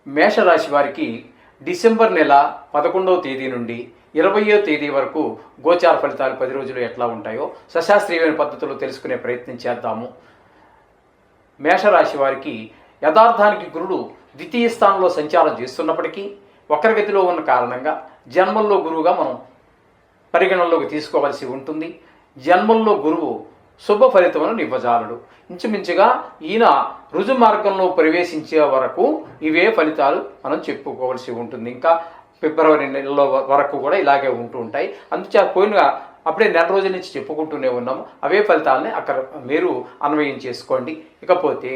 మేషరాశి వారికి డిసెంబర్ నెల 11వ తేదీ నుండి 20వ తేదీ వరకు గోచార ఫలితాలు 10 రోజులు ఎట్లా ఉంటాయో సశాస్త్రీయమైన పద్ధతిలో తెలుసుకునే ప్రయత్నం చేద్దాము. మేషరాశి వారికి యథార్థానికి గురుడు ద్వితీయ స్థానంలో సంచారం చేస్తున్నప్పటికీ వక్రగతిలో ఉన్న కారణంగా జన్మల్లో గురువుగా మనం పరిగణనలోకి తీసుకోవాల్సి ఉంటుంది. జన్మల్లో గురువు శుభ ఫలితములను ఇవ్వజాలడు. ఇంచుమించుగా ఈయన రుజు మార్గంలో ప్రవేశించే వరకు ఇవే ఫలితాలు మనం చెప్పుకోవాల్సి ఉంటుంది. ఇంకా ఫిబ్రవరి నెలలో వరకు కూడా ఇలాగే ఉంటూ ఉంటాయి. అందుచేత పోయినగా అప్పుడే నెల రోజుల నుంచి చెప్పుకుంటూనే ఉన్నాము. అవే ఫలితాలని అక్కడ మీరు అన్వయం చేసుకోండి. ఇకపోతే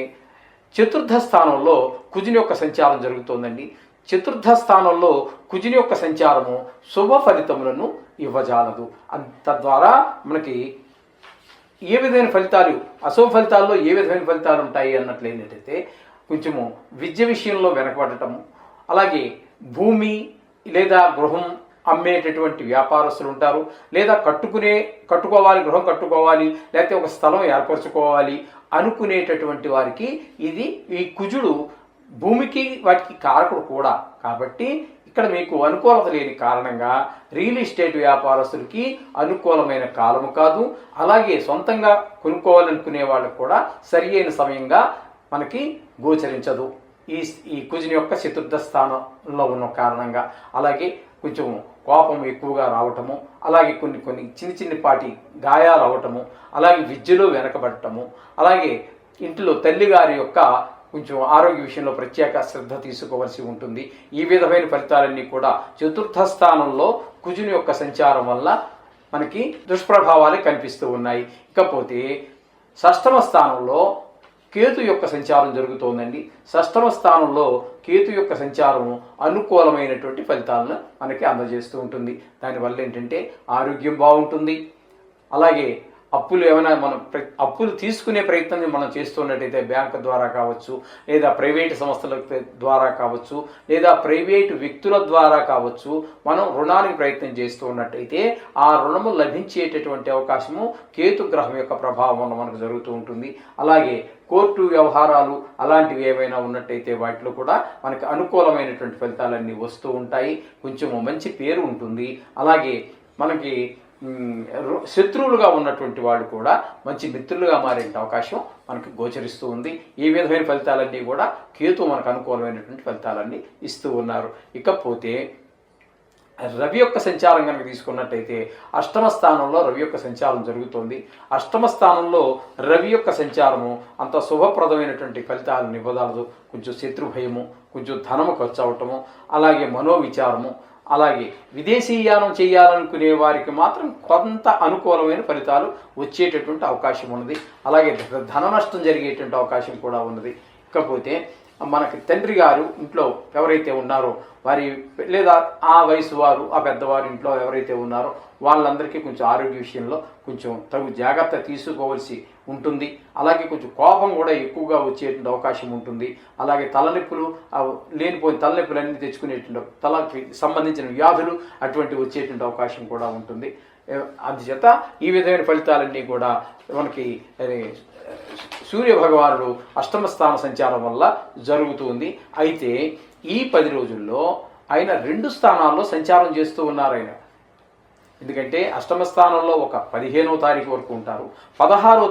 చతుర్థ స్థానంలో కుజుని యొక్క సంచారం జరుగుతోందండి. చతుర్థ స్థానంలో కుజుని యొక్క సంచారము శుభ ఫలితములను ఇవ్వజాలదు. తద్వారా మనకి ఏ విధమైన ఫలితాలు, అశుభ ఫలితాల్లో ఏ విధమైన ఫలితాలు ఉంటాయి అన్నట్లు ఏంటంటే కొంచెము విద్య విషయంలో వెనకబడటము, అలాగే భూమి లేదా గృహం అమ్మేటటువంటి వ్యాపారస్తులు ఉంటారు, లేదా కట్టుకోవాలి, గృహం కట్టుకోవాలి, లేకపోతే ఒక స్థలం ఏర్పరచుకోవాలి అనుకునేటటువంటి వారికి ఈ కుజుడు భూమికి వాటికి కారకుడు కూడా. కాబట్టి ఇక్కడ మీకు అనుకూలత లేని కారణంగా రియల్ ఎస్టేట్ వ్యాపారస్తులకి అనుకూలమైన కాలము కాదు. అలాగే సొంతంగా కొనుక్కోవాలనుకునే వాళ్ళకు కూడా సరి అయిన సమయంగా మనకి గోచరించదు ఈ కుజుని యొక్క చతుర్థ స్థానంలో ఉన్న కారణంగా. అలాగే కొంచెం కోపం ఎక్కువగా రావటము, అలాగే కొన్ని చిన్నపాటి గాయాలు అవటము, అలాగే విద్యలో వెనకబడటము, అలాగే ఇంట్లో తల్లిగారి యొక్క కొంచెం ఆరోగ్య విషయంలో ప్రత్యేక శ్రద్ధ తీసుకోవాల్సి ఉంటుంది. ఈ విధమైన ఫలితాలన్నీ కూడా చతుర్థ స్థానంలో కుజుని యొక్క సంచారం వల్ల మనకి దుష్ప్రభావాలే కనిపిస్తూ ఉన్నాయి. ఇకపోతే షష్టమ స్థానంలో కేతు యొక్క సంచారం జరుగుతోందండి. షష్టమ స్థానంలో కేతు యొక్క సంచారము అనుకూలమైనటువంటి ఫలితాలను మనకి అందజేస్తూ ఉంటుంది. దానివల్ల ఏంటంటే ఆరోగ్యం బాగుంటుంది. అలాగే అప్పులు తీసుకునే ప్రయత్నం మనం చేస్తున్నట్టయితే బ్యాంకు ద్వారా కావచ్చు, లేదా ప్రైవేటు సంస్థల ద్వారా కావచ్చు, లేదా ప్రైవేటు వ్యక్తుల ద్వారా కావచ్చు, మనం రుణానికి ప్రయత్నం చేస్తూ ఉన్నట్టయితే ఆ రుణము లభించేటటువంటి అవకాశము కేతు గ్రహం యొక్క ప్రభావం వల్ల మనకు జరుగుతూ ఉంటుంది. అలాగే కోర్టు వ్యవహారాలు అలాంటివి ఏవైనా ఉన్నట్టయితే వాటిలో కూడా మనకి అనుకూలమైనటువంటి ఫలితాలన్నీ వస్తూ ఉంటాయి. కొంచెము మంచి పేరు ఉంటుంది. అలాగే మనకి శత్రువులుగా ఉన్నటువంటి వాళ్ళు కూడా మంచి మిత్రులుగా మారే అవకాశం మనకు గోచరిస్తూ ఉంది. ఈ విధమైన ఫలితాలన్నీ కూడా కేతు మనకు అనుకూలమైనటువంటి ఫలితాలన్నీ ఇస్తూ ఉన్నారు. ఇకపోతే రవి యొక్క సంచారం కనుక తీసుకున్నట్టయితే అష్టమ స్థానంలో రవి యొక్క సంచారం జరుగుతోంది. అష్టమ స్థానంలో రవి యొక్క సంచారము అంత శుభప్రదమైనటువంటి ఫలితాలను ఇవ్వదాలదు. కొంచెం శత్రుభయము, కొంచెం ధనము ఖర్చు అవటము, అలాగే మనోవిచారము, అలాగే విదేశీయానం చేయాలనుకునే వారికి మాత్రం కొంత అనుకూలమైన ఫలితాలు వచ్చేటటువంటి అవకాశం ఉన్నది. అలాగే ధన నష్టం జరిగేటువంటి అవకాశం కూడా ఉన్నది. ఇకపోతే మనకి తండ్రి గారు ఇంట్లో ఎవరైతే ఉన్నారో వారి, లేదా ఆ వయసు వారు, ఆ పెద్దవారు ఇంట్లో ఎవరైతే ఉన్నారో వాళ్ళందరికీ కొంచెం ఆరోగ్య విషయంలో కొంచెం తగు జాగ్రత్త తీసుకోవాల్సి ఉంటుంది. అలాగే కొంచెం కోపం కూడా ఎక్కువగా వచ్చేటువంటి అవకాశం ఉంటుంది. అలాగే తలనొప్పులు, లేనిపోయిన తలనొప్పులన్నీ తెచ్చుకునేటువంటి తలకి సంబంధించిన వ్యాధులు అటువంటివి వచ్చేటువంటి అవకాశం కూడా ఉంటుంది. అందుచేత ఈ విధమైన ఫలితాలన్నీ కూడా మనకి సూర్య భగవానుడు అష్టమ స్థాన సంచారం వల్ల జరుగుతుంది. అయితే ఈ 10 రోజుల్లో ఆయన 2 స్థానాల్లో సంచారం చేస్తూ ఉన్నారు. ఆయన ఎందుకంటే అష్టమ స్థానంలో ఒక 15వ తారీఖు వరకు ఉంటారు. 16వ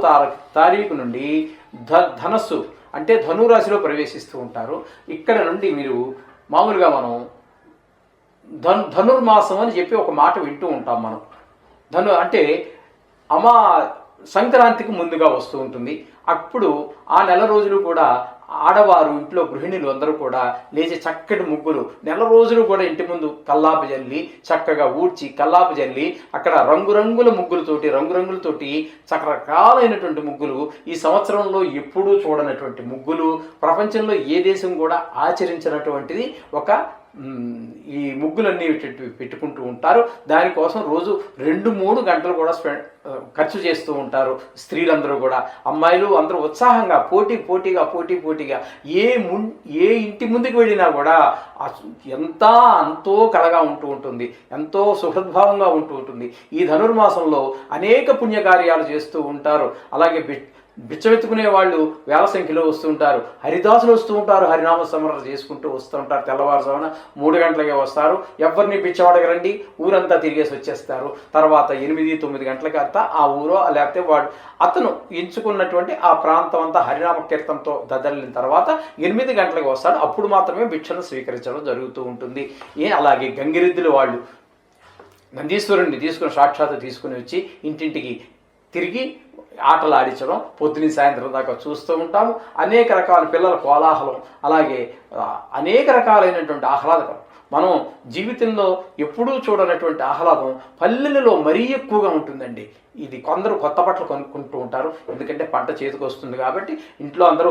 తారీఖు నుండి ధనస్సు అంటే ధనురాశిలో ప్రవేశిస్తూ ఉంటారు. ఇక్కడ నుండి మీరు మామూలుగా మనం ధనుర్మాసం అని చెప్పి ఒక మాట వింటూ ఉంటాం. మనం అంటే సంక్రాంతికి ముందుగా వస్తూ ఉంటుంది. అప్పుడు ఆ నెల రోజులు కూడా ఆడవారు, ఇంట్లో గృహిణులు అందరూ కూడా లేచి చక్కటి ముగ్గులు నెల రోజులు కూడా ఇంటి ముందు కల్లాపు జల్లి చక్కగా ఊడ్చి కల్లాపు జల్లి అక్కడ రంగురంగులతోటి రకరకాలైనటువంటి ముగ్గులు, ఈ సంవత్సరంలో ఎప్పుడూ చూడనటువంటి ముగ్గులు, ప్రపంచంలో ఏ దేశం కూడా ఆచరించినటువంటిది ఒక ఈ ముగ్గులన్నీ పెట్టుకుంటూ ఉంటారు. దానికోసం రోజు 2-3 గంటలు కూడా ఖర్చు చేస్తూ ఉంటారు స్త్రీలందరూ కూడా. అమ్మాయిలు అందరూ ఉత్సాహంగా పోటీగా ఏ ఇంటి ముందుకు వెళ్ళినా కూడా అంతో కళగా ఉంటూ ఉంటుంది, ఎంతో సుహృద్భావంగా ఉంటూ ఉంటుంది. ఈ ధనుర్మాసంలో అనేక పుణ్యకార్యాలు చేస్తూ ఉంటారు. అలాగే బిచ్చమెత్తుకునే వాళ్ళు వేల సంఖ్యలో వస్తూ ఉంటారు, హరిదాసులు వస్తూ ఉంటారు, హరినామ స్మరణ చేసుకుంటూ వస్తూ ఉంటారు. తెల్లవారుజామున 3 గంటలకే వస్తారు, ఎవరిని బిచ్చవాడగరండి, ఊరంతా తిరిగేసి వచ్చేస్తారు. తర్వాత 8-9 గంటలకి అంతా ఆ ఊరో లేకపోతే అతను ఎంచుకున్నటువంటి ఆ ప్రాంతం అంతా హరినామ కీర్తనతో దద్దరిల్లిన తర్వాత 8 గంటలకు వస్తాడు. అప్పుడు మాత్రమే భిక్షను స్వీకరించడం జరుగుతూ ఉంటుంది. అలాగే గంగిరెద్దులు వాళ్ళు నందీశ్వరుణ్ణి సాక్షాత్తు తీసుకుని వచ్చి ఇంటింటికి తిరిగి ఆటలు ఆడించడం పొద్దున సాయంత్రం దాకా చూస్తూ ఉంటాము. అనేక రకాల పిల్లల కోలాహలం, అలాగే అనేక రకాలైనటువంటి ఆహ్లాదకరం. మనం జీవితంలో ఎప్పుడూ చూడనటువంటి ఆహ్లాదం పల్లెలలో మరీ ఎక్కువగా ఉంటుందండి. ఇది కొందరు కొత్త బట్టలు కొనుక్కుంటూ ఉంటారు, ఎందుకంటే పంట చేతికి వస్తుంది కాబట్టి. ఇంట్లో అందరూ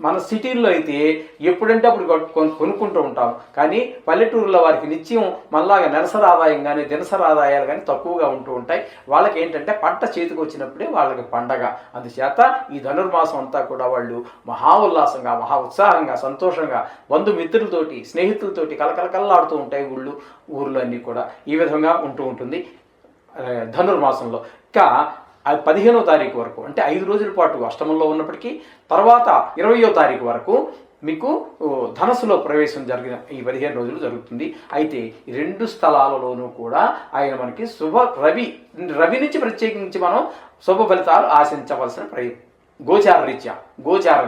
మన సిటీల్లో అయితే ఎప్పుడంటే అప్పుడు కొనుక్కుంటూ ఉంటాం. కానీ పల్లెటూరులో వారికి నిత్యం మనలాగా నెలసరి ఆదాయం కానీ దినసరి ఆదాయాలు కానీ తక్కువగా ఉంటూ ఉంటాయి. వాళ్ళకి ఏంటంటే పంట చేతికి వచ్చినప్పుడే వాళ్ళకి పండగ. అందుచేత ఈ ధనుర్మాసం అంతా కూడా వాళ్ళు మహా ఉల్లాసంగా, మహా ఉత్సాహంగా, సంతోషంగా బంధుమిత్రులతోటి, స్నేహితులతోటి కలకలలాడుతూ ఉంటాయి ఊర్లు అన్నీ కూడా. ఈ విధంగా ఉంటూ ఉంటుంది ధనుర్మాసంలో. ఇంకా 15వ తారీఖు వరకు, అంటే 5 రోజుల పాటు అష్టమంలో ఉన్నప్పటికీ తర్వాత 20వ తారీఖు వరకు మీకు ధనస్సులో ప్రవేశం జరిగిన ఈ 15 రోజులు జరుగుతుంది. అయితే ఈ 2 స్థలాలలోనూ కూడా ఆయన మనకి రవి నుంచి ప్రత్యేకించి మనం శుభ ఫలితాలు ఆశించవలసిన గోచార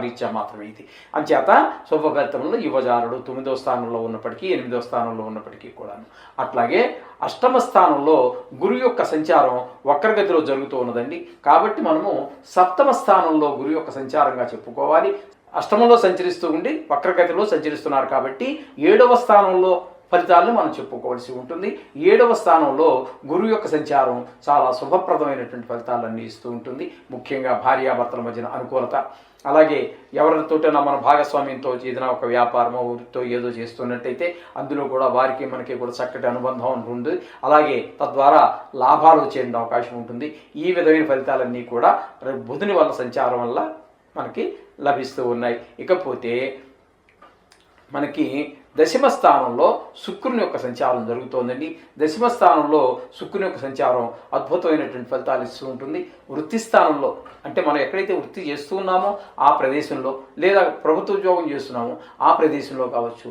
రీత్యా మాత్రమే ఇది. అంచేత శుభ ఫలితంలో యువజారుడు 9వ స్థానంలో ఉన్నప్పటికీ 8వ స్థానంలో ఉన్నప్పటికీ కూడాను. అట్లాగే అష్టమ స్థానంలో గురు యొక్క సంచారం వక్రగతిలో జరుగుతూ ఉన్నదండి. కాబట్టి మనము సప్తమ స్థానంలో గురు యొక్క సంచారంగా చెప్పుకోవాలి. అష్టమంలో సంచరిస్తూ ఉండి వక్రగతిలో సంచరిస్తున్నారు కాబట్టి 7వ స్థానంలో ఫలితాలను మనం చెప్పుకోవాల్సి ఉంటుంది. 7వ స్థానంలో గురువు యొక్క సంచారం చాలా శుభప్రదమైనటువంటి ఫలితాలన్నీ ఇస్తూ ఉంటుంది. ముఖ్యంగా భార్యాభర్తల మధ్యన అనుకూలత, అలాగే ఎవరితోటైనా మన భాగస్వామ్యంతో ఏదైనా ఒక వ్యాపారమో ఊరితో ఏదో చేస్తున్నట్టయితే అందులో కూడా వారికి మనకి కూడా చక్కటి అనుబంధం ఉంటుంది. అలాగే తద్వారా లాభాలు వచ్చే అవకాశం ఉంటుంది. ఈ విధమైన ఫలితాలన్నీ కూడా బుధుని వల్ల సంచారం వల్ల మనకి లభిస్తూ ఉన్నాయి. ఇకపోతే మనకి దశమ స్థానంలో శుక్రుని యొక్క సంచారం జరుగుతోందండి. దశమ స్థానంలో శుక్రుని యొక్క సంచారం అద్భుతమైనటువంటి ఫలితాలు ఇస్తూ ఉంటుంది. వృత్తి స్థానంలో, అంటే మనం ఎక్కడైతే వృత్తి చేస్తూ ఉన్నామో ఆ ప్రదేశంలో, లేదా ప్రభుత్వ ఉద్యోగం చేస్తున్నామో ఆ ప్రదేశంలో కావచ్చు,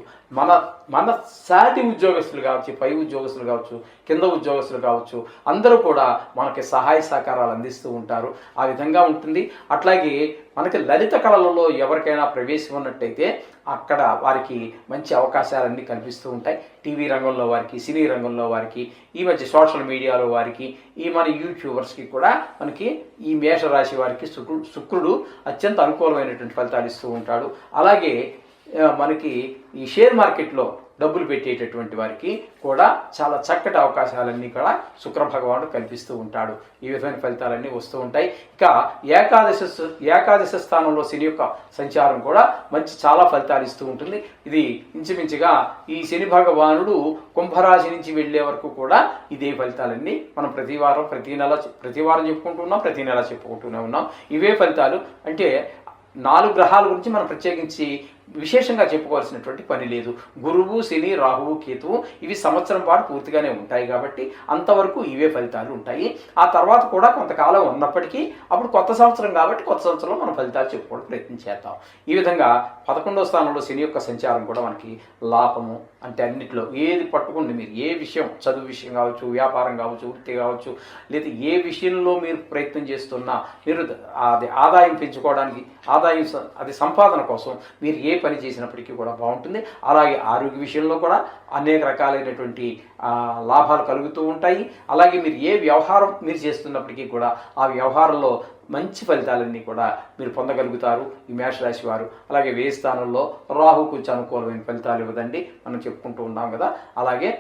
మన సాటి ఉద్యోగస్తులు కావచ్చు, పై ఉద్యోగస్తులు కావచ్చు, కింద ఉద్యోగస్తులు కావచ్చు, అందరూ కూడా మనకి సహాయ సహకారాలు అందిస్తూ ఉంటారు. ఆ విధంగా ఉంటుంది. అట్లాగే మనకి లలిత కళలలో ఎవరికైనా ప్రవేశం ఉన్నట్టయితే అక్కడ వారికి మంచి అవకాశాలన్నీ కనిపిస్తూ ఉంటాయి. టీవీ రంగంలో వారికి, సినీ రంగంలో వారికి, ఈ మధ్య సోషల్ మీడియాలో వారికి, ఈ మన యూట్యూబర్స్కి కూడా మనకి ఈ మేషరాశి వారికి శుక్రుడు అత్యంత అనుకూలమైనటువంటి ఫలితాలు ఇస్తూ ఉంటాడు. అలాగే మనకి ఈ షేర్ మార్కెట్లో డబ్బులు పెట్టేటటువంటి వారికి కూడా చాలా చక్కటి అవకాశాలన్నీ కూడా శుక్ర భగవానుడు కల్పిస్తూ ఉంటాడు. ఈ విధమైన ఫలితాలన్నీ వస్తూ ఉంటాయి. ఇక ఏకాదశ స్థానంలో శని యొక్క సంచారం కూడా చాలా ఫలితాలు ఇస్తూ ఉంటుంది. ఇది ఇంచుమించుగా ఈ శని భగవానుడు కుంభరాశి నుంచి వెళ్ళే వరకు కూడా ఇదే ఫలితాలన్నీ మనం ప్రతి వారం చెప్పుకుంటూ ఉన్నాం, ప్రతి నెల చెప్పుకుంటూనే ఉన్నాం. ఇవే ఫలితాలు. అంటే 4 గ్రహాల గురించి మనం ప్రత్యేకించి విశేషంగా చెప్పుకోవాల్సినటువంటి పని లేదు. గురువు, శని, రాహువు, కేతువు ఇవి సంవత్సరం పాటు పూర్తిగానే ఉంటాయి కాబట్టి అంతవరకు ఇవే ఫలితాలు ఉంటాయి. ఆ తర్వాత కూడా కొంతకాలం ఉన్నప్పటికీ అప్పుడు కొత్త సంవత్సరం కాబట్టి కొత్త సంవత్సరంలో మనం ఫలితాలు చెప్పుకోవడం ప్రయత్నం చేద్దాం. ఈ విధంగా 11వ స్థానంలో శని యొక్క సంచారం కూడా మనకి లాభము, అంటే అన్నింటిలో ఏది పట్టుకుంటే మీరు ఏ విషయం, చదువు విషయం కావచ్చు, వ్యాపారం కావచ్చు, వృత్తి కావచ్చు, లేదా ఏ విషయంలో మీరు ప్రయత్నం చేస్తున్నా మీరు అది ఆదాయం పెంచుకోవడానికి, అది సంపాదన కోసం మీరు ఏ పని చేసినప్పటికీ కూడా బాగుంటుంది. అలాగే ఆరోగ్య విషయంలో కూడా అనేక రకాలైనటువంటి లాభాలు కలుగుతూ ఉంటాయి. అలాగే మీరు ఏ వ్యవహారం మీరు చేస్తున్నప్పటికీ కూడా ఆ వ్యవహారంలో మంచి ఫలితాలన్నీ కూడా మీరు పొందగలుగుతారు ఈ మేషరాశి వారు. అలాగే వ్యయ స్థానంలో రాహు కొంచెం అనుకూలమైన ఫలితాలు ఇవ్వదండి, మనం చెప్పుకుంటూ ఉన్నాం కదా. అలాగే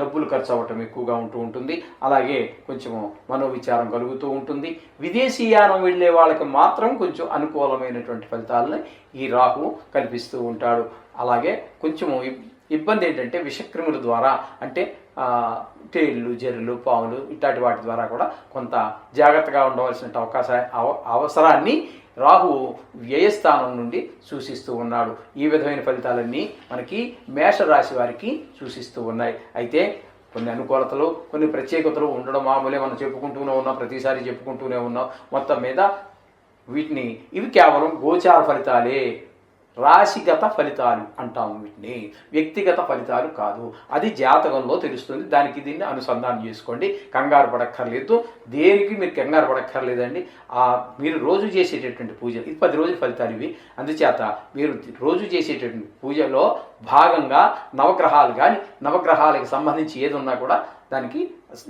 డబ్బులు ఖర్చు అవ్వటం ఎక్కువగా ఉంటూ ఉంటుంది. అలాగే కొంచెము మనోవిచారం కలుగుతూ ఉంటుంది. విదేశీయానం వెళ్ళే వాళ్ళకి మాత్రం కొంచెం అనుకూలమైనటువంటి ఫలితాలని ఈ రాహు కల్పిస్తూ ఉంటాడు. అలాగే కొంచెము ఇబ్బంది ఏంటంటే విషక్రిముల ద్వారా, అంటే తేళ్ళు, జర్రులు, పాములు ఇట్లాంటి వాటి ద్వారా కూడా కొంత జాగ్రత్తగా ఉండవలసిన అవసరాన్ని రాహు వ్యయస్థానం నుండి సూచిస్తూ ఉన్నాడు. ఈ విధమైన ఫలితాలన్నీ మనకి మేషరాశి వారికి సూచిస్తూ ఉన్నాయి. అయితే కొన్ని అనుకూలతలు, కొన్ని ప్రత్యేకతలు ఉండడం మామూలే, మనం చెప్పుకుంటూనే ఉన్నాం, ప్రతిసారి చెప్పుకుంటూనే ఉన్నాం. మొత్తం మీద ఇవి కేవలం గోచార ఫలితాలే, రాశిగత ఫలితాలు అంటాము వీటిని, వ్యక్తిగత ఫలితాలు కాదు. అది జాతకంలో తెలుస్తుంది. దానికి దీన్ని అనుసంధానం చేసుకోండి, కంగారు పడక్కర్లేదు. దేనికి మీరు కంగారు పడక్కర్లేదండి. మీరు రోజు చేసేటటువంటి పూజలు, ఇది 10 రోజుల ఫలితాలు ఇవి. అందుచేత మీరు రోజు చేసేటటువంటి పూజలో భాగంగా నవగ్రహాలు కానీ, నవగ్రహాలకు సంబంధించి ఏది ఉన్నా కూడా దానికి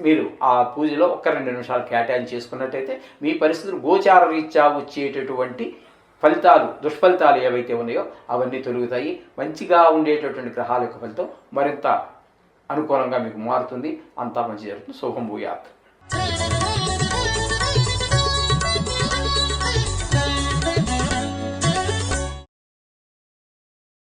మీరు ఆ పూజలో 1-2 నిమిషాలు కేటాయించి చేసుకున్నట్టయితే మీ పరిస్థితులు గోచార రీత్యా వచ్చేటటువంటి ఫలితాలు, దుష్ఫలితాలు ఏవైతే ఉన్నాయో అవన్నీ తొలుగుతాయి. మంచిగా ఉండేటటువంటి గ్రహాల యొక్క ఫలితం మరింత అనుకూలంగా మీకు మారుతుంది. అంతా మంచి జరుగుతుంది. శుభం భూయాత్.